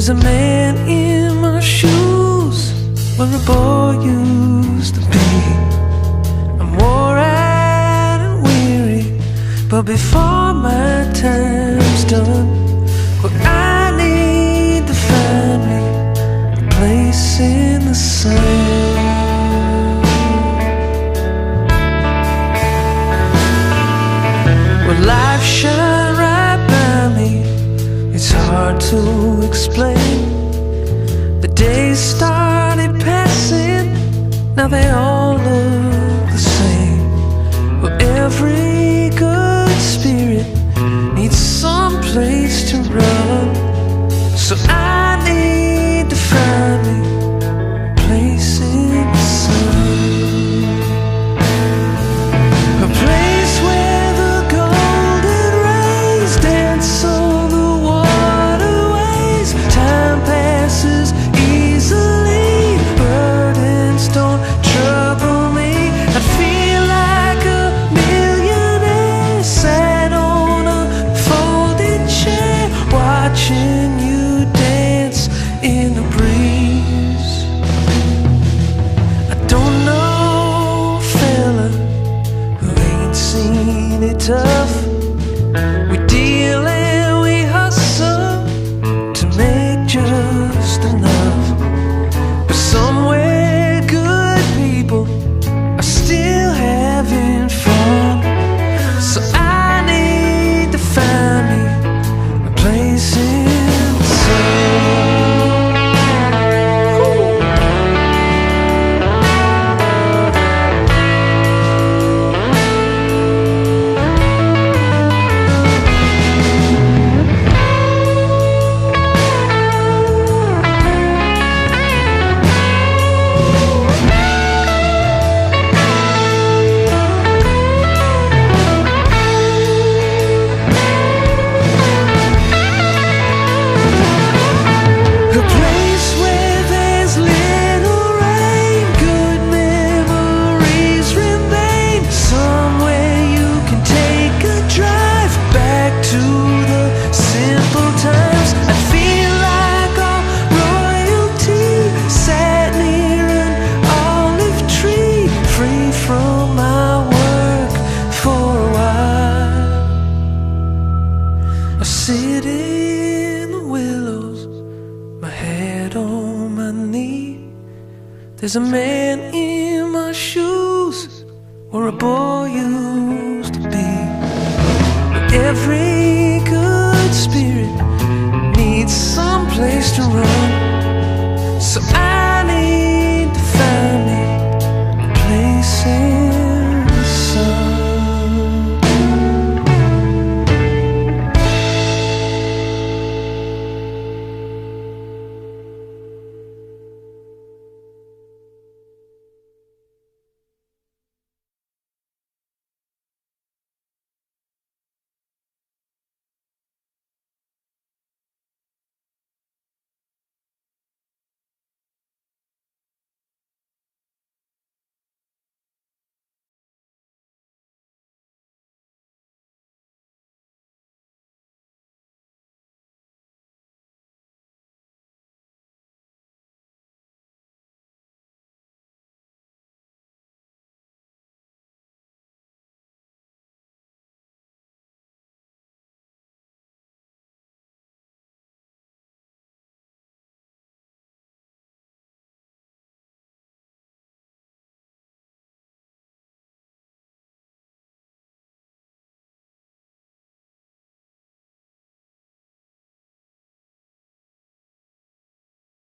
There's a man in my shoes where a boy used to be. I'm wore out and weary, but before my time's done, well, I need to find me a place in the sun. Well, life shine right by me, it's hard to explain. The days started passing, now they all look the same. Well, every good spirit needs some place to run, so I need to find me a place in the sun. A place where the golden rays dance on the waterways. Time passes easily, burdens don't trouble me. I feel like a millionaire sat on a folding chair, watching you dance in the breeze. I don't know a fella who ain't seen it tough. We deal and we hustle to make just enough, but somewhere good people are still having fun. So I need to find me a place in the sun. A place where there's little rain, good memories remain. Somewhere you can take a drive back to the simple times. I feel like all royalty sat near an olive tree, free from my work for a while. I sit in the willows, my head on my knee. There's a man in my shoes where a boy used to be. But every good spirit needs some place to run,